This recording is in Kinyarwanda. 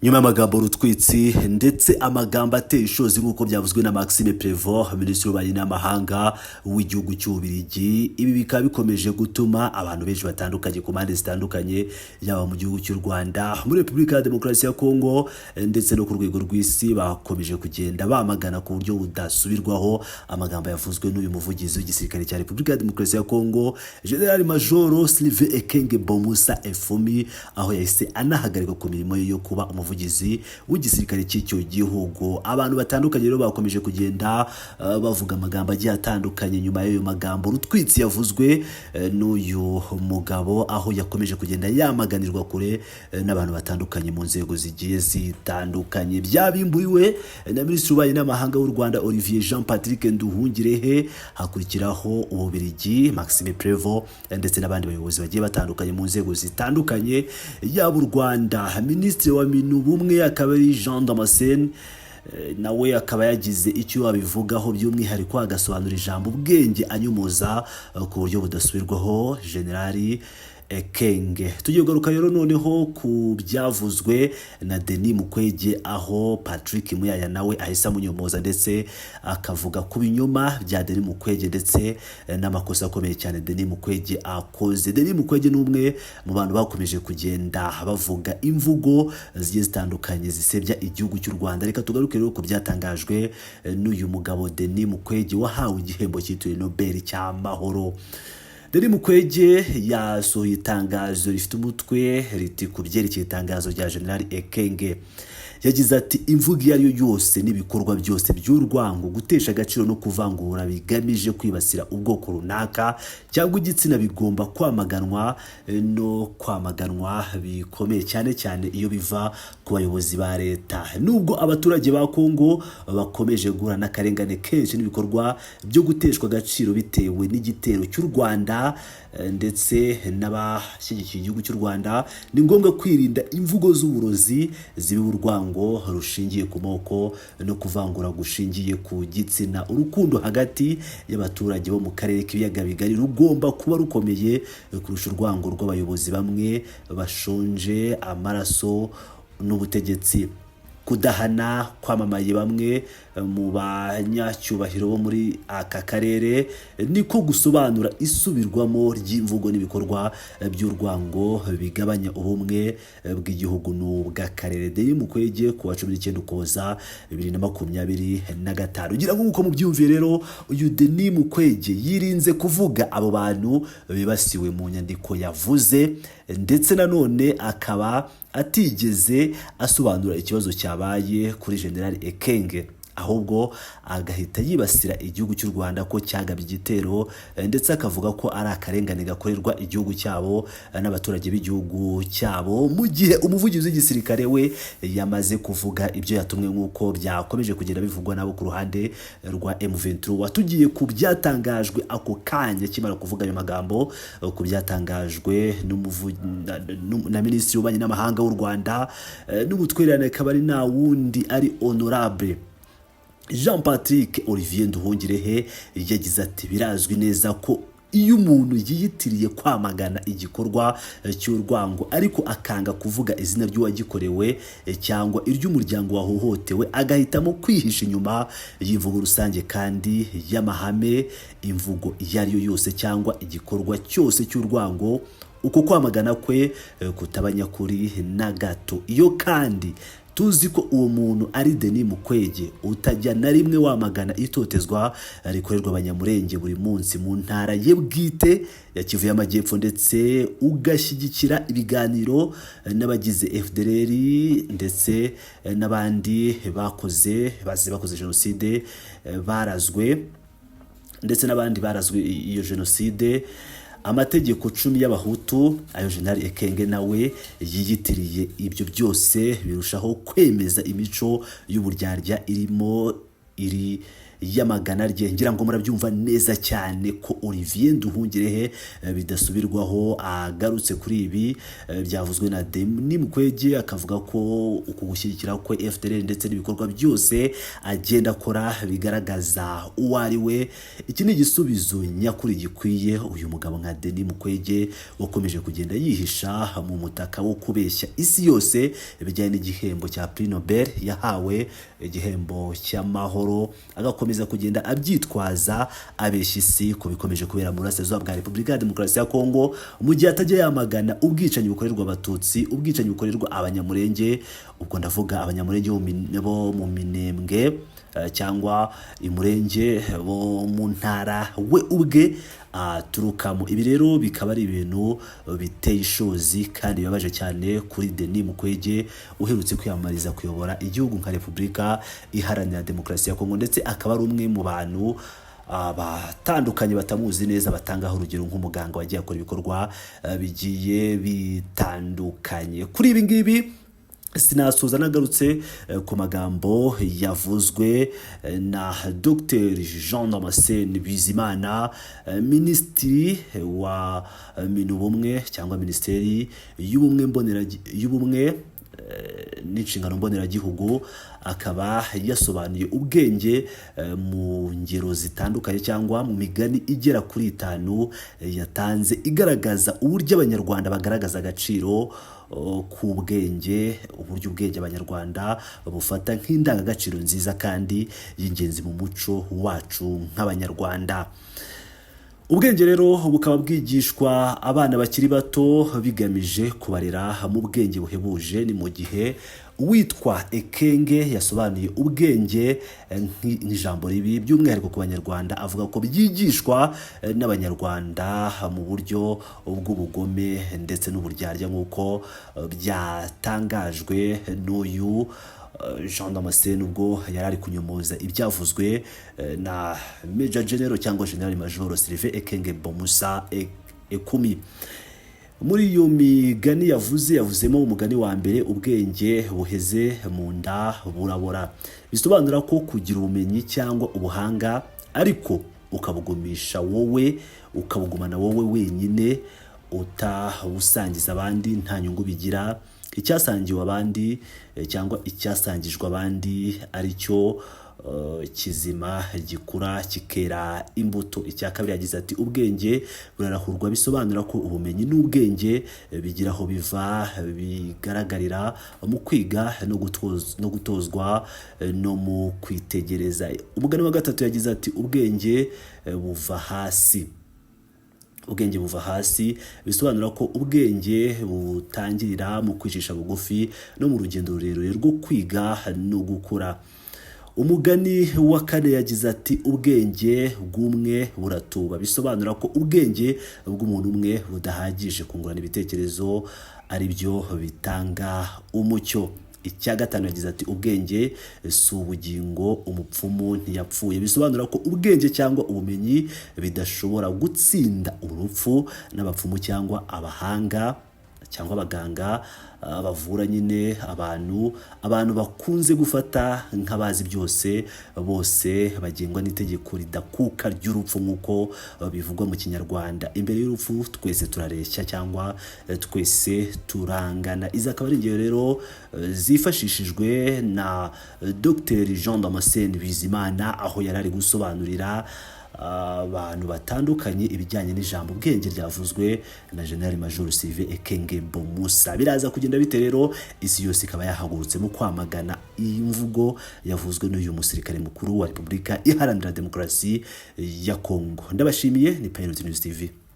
nyuma y'amagambo rutwitsi ndetse amagambo ateye ishozi nk'uko byavuzwe na Maxime Prévost, minisitiri w'ububanyi n'amahanga w'igihugu cy'Ububiligi. Ibi bikaba bikomeje gutuma abantu benshi batandukanye ku mpande zitandukanye, yaba mu gihugu cy'u Rwanda, muri Repubulika ya Demokarasi ya Kongo ndetse no ku rwego rw'isi, bakomeje kugenda bamagana ku buryo budasubirwaho amagambo yavuzwe n'uyu muvugizi w'igisirikare cya Repubulika ya Demokarasi ya Kongo, General Major Sylvain Ekenge Bomusa Efumi, aho yahise anahagarikwa ku mirimo ye yo kuba umuvugizi w'igisirikare cy'icyo gihugu. Abantu batandukanye rero bakomeje kugenda bavuga amagambo agiye atandukanye nyuma y'ayo magambo rutwitsi yavuzwe n'uyu mugabo, aho yakomeje kugenda yamaganirwa kure n'abantu batandukanye mu nzego zigiye zitandukanye. Byabimburiwe na minisitiri w'ububanyi n'amahanga w'u Rwanda Olivier Jean Patrick Nduhungirehe, hakurikiraho Ububiligi Maxime Prévost ndetse n'abandi bayobozi bagiye batandukanye mu nzego zitandukanye, yaba u Rwanda. Minisitiri wa Minubumwe akaba ari Jean Damascene, nawe akaba yagize icyo abivugaho, by'umwihariko agasobanura ijambo ubwenge anyumuza ku buryo budasubirwaho Generali Ekenge. Tugiye kugaruka rero noneho ku byavuzwe na Denis Mukwege, aho Patrick Muyaya nawe ahise amunyomoza ndetse akavuga ku binyoma bya Denis Mukwege ndetse n'amakosa akomeye cyane Denis Mukwege akoze. Denis Mukwege ni umwe mu bantu bakomeje kugenda bavuga imvugo zigiye zitandukanye zisebya igihugu cy'u Rwanda. Reka tugaruke rero ku byatangajwe n'uyu mugabo Denis Mukwege wahawe igihembo cyitiriwe Nobel cy'amahoro. Denis Mukwege yasohoye itangazo rifite umutwe riti ku byerekeye itangazo rya General Ekenge. Yagize ati imvugo iyo ari yo yose n'ibikorwa byose by'urwango, gutesha agaciro no kuvangura bigamije kwibasira ubwoko runaka cyangwa igitsina bigomba kwamaganwa no kwamaganwa bikomeye, cyane cyane iyo biva ku bayobozi ba leta. Nubwo abaturage ba Kongo bakomeje guhura n'akarengane kenshi n'ibikorwa byo guteshwa agaciro bitewe n'igitero cy'u Rwanda ndetse n'abashyigikiye igihugu cy'u Rwanda, ni ngombwa kwirinda imvugo z'uburozi zibi urwango rushingiye ku moko no kuvangura gushingiye ku gitsina. Urukundo hagati y'abaturage bo mu karere k'ibiyaga bigari rugomba kuba rukomeye kurusha urwango rw'abayobozi bamwe bashonje amaraso n'ubutegetsi. Kudahana kwamamaye bamwe mu banyacyubahiro bo muri aka karere niko gusobanura isubirwamo ry'imvugo n'ibikorwa by'urwango bigabanya ubumwe bw'igihugu n'ubw'akarere. Denis Mukwege ku wa 19 Ukuboza 2025. Ugira ngo uko mubyumviye rero, uyu Denis Mukwege yirinze kuvuga abo bantu bibasiwe mu nyandiko yavuze, ndetse nanone akaba atigeze asobanura ikibazo cyabaye kuri General Ekenge, ahubwo agahita yibasira igihugu cy'u Rwanda ko cyagabye igitero, ndetse akavuga ko ari akarengane gakorerwa igihugu cyabo n'abaturage b'igihugu cyabo, mu gihe umuvugizi w'igisirikare we yamaze kuvuga ibyo yatumwe nk'uko byakomeje kugenda bivugwa nabo ku ruhande rwa M23. Watugiye ku byatangajwe ako kanya kimara kuvuga ayo magambo, ku byatangajwe na minisitiri w'ububanyi n'amahanga w'u Rwanda n'ubutwererane, akaba ari nta wundi ari Honorable Jean Patrick Olivier Nduhungirehe. Yagize ati birazwi neza ko iyo umuntu yiyitiriye kwamagana igikorwa cy'urwango ariko akanga kuvuga izina ry'uwagikorewe cyangwa iry'umuryango wahohotewe, agahitamo kwihisha inyuma y'imvugo rusange kandi y'amahame, imvugo iyo ari yo yose cyangwa igikorwa cyose cy'urwango, uko kwamagana kwe kutaba nyakuri na gato. Iyo kandi tuzi ko uwo muntu ari Denis Mukwege, utajya na rimwe wamagana itotezwa rikorerwa abanyamurenge buri munsi mu ntara ye bwite ya Kivu y'Amajyepfo, ndetse ugashyigikira ibiganiro n'abagize FDLR ndetse n'abandi bakoze jenoside barazwe, ndetse n'abandi barazwe iyo jenoside, amategeko 10 y'abahutu, ayo General Ekenge nawe yiyitiriye. Ibyo byose birushaho kwemeza imico y'uburyarya y'amagana rye. Ngira ngo murabyumva neza cyane ko Olivier Nduhungirehe bidasubirwaho agarutse kuri ibi byavuzwe na Denis Mukwege, akavuga ko uku gushyigikira ko FDLR ndetse n'ibikorwa byose agenda akora bigaragaza uwo ari we. Iki ni igisubizo nyakuri gikwiye uyu mugabo nka Denis Mukwege wakomeje kugenda yihisha mu mutaka wo kubeshya isi yose bijyanye n'igihembo cya Prix Nobel yahawe, igihembo cy'amahoro, agakomeza kugenda abyitwaza abeshya isi ko bikomeje kubera mu burasirazuba bwa Repubulika ya Demokarasi ya Kongo, mu gihe atajya yamagana ubwicanyi bukorerwa abatutsi, ubwicanyi bukorerwa abanyamurenge. Ubwo ndavuga abanyamurenge bo mu Minembwe cyangwa imurenge bo mu ntara we ubwe turukamo. Ibi rero bikaba ari ibintu biteye ishozi kandi bibabaje cyane kuri Denis Mukwege uherutse kwiyamamariza kuyobora igihugu nka Repubulika Iharanira Demokarasi ya Kongo, ndetse akaba ari umwe mu bantu batandukanye batamuzi neza batangaho urugero nk'umuganga wagiye akora ibikorwa bigiye bitandukanye. Kuri ibi ngibi sinasoza nagarutse ku magambo yavuzwe na Dr Jean Damascene Bizimana, minisitiri wa Minubumwe cyangwa minisiteri y'ubumwe n'inshingano mboneragihugu. Akaba yasobanuye ubwenge mu ngero zitandukanye cyangwa mu migani igera kuri 5 yatanze igaragaza uburyo abanyarwanda bagaragaza agaciro k'ubwenge, uburyo ubwenge abanyarwanda bufata nk'indangagaciro nziza kandi y'ingenzi mu muco wacu nk'abanyarwanda. Ubwenge rero bukaba bwigishwa abana bakiri bato bigamije kubarera mu bwenge buhebuje. Ni mu gihe witwa Ekenge yasobanuye ubwenge nk'ijambo ribi by'umwihariko ku banyarwanda, avuga ko byigishwa n'abanyarwanda mu buryo bw'ubugome ndetse n'uburyarya nk'uko byatangajwe n'uyu Jean Damascene ubwo yari ari kunyomoza ibyavuzwe na Major General cyangwa General Major Sylvain Ekenge Bomusa Ekumi. Muri iyo migani yavuzemo umugani wa mbere, ubwenge buheze mu nda burabora. Bisobanura ko kugira ubumenyi cyangwa ubuhanga ariko ukabugumisha wowe, ukabugumana wowe wenyine, utabusangiza abandi, nta nyungu bigira. Icyasangiwe abandi cyangwa icyasangijwe abandi aricyo kizima gikura kikera imbuto. Icya kabiri yagize ati ubwenge burarahurwa. Bisobanura ko ubumenyi n'ubwenge bigira aho biva, bigaragarira mu kwiga no gutozwa no mu kwitegereza. Umugani wa gatatu yagize ati ubwenge buva hasi. Ubwenge buva hasi bisobanura ko ubwenge butangirira mu kwicisha bugufi no mu rugendo rurerure rwo kwiga no gukura. Umugani wa kane yagize ati ubwenge bw'umwe buratuba. Bisobanura ko ubwenge bw'umuntu umwe budahagije kungurana ibitekerezo ari byo bitanga umucyo. Icya gatanu yagize ati ubwenge si ubugingo, umupfumu ntiyapfuye. Bisobanura ko ubwenge cyangwa ubumenyi bidashobora gutsinda urupfu n'abapfumu cyangwa abahanga cyangwa abaganga bavura nyine abantu bakunze gufata nk'abazi byose. Bose bagengwa n'itegeko ridakuka ry'urupfu nk'uko bivugwa mu Kinyarwanda. Imbere y'urupfu twese turareshya cyangwa twese turangana. Izi akaba ari ingero rero zifashishijwe na Dr Jean Damascene Bizimana aho yari ari gusobanurira abantu batandukanye ibijyanye n'ijambo ubwenge ryavuzwe na General Major Sylvain Ekenge Bomusa. Biraza kugenda bite rero isi yose ikaba yahagurutse mu kwamagana iyi mvugo yavuzwe n'uyu musirikare mukuru wa Repubulika Iharanira Demokarasi ya Kongo. Ndabashimiye. Ni Pilot News TV.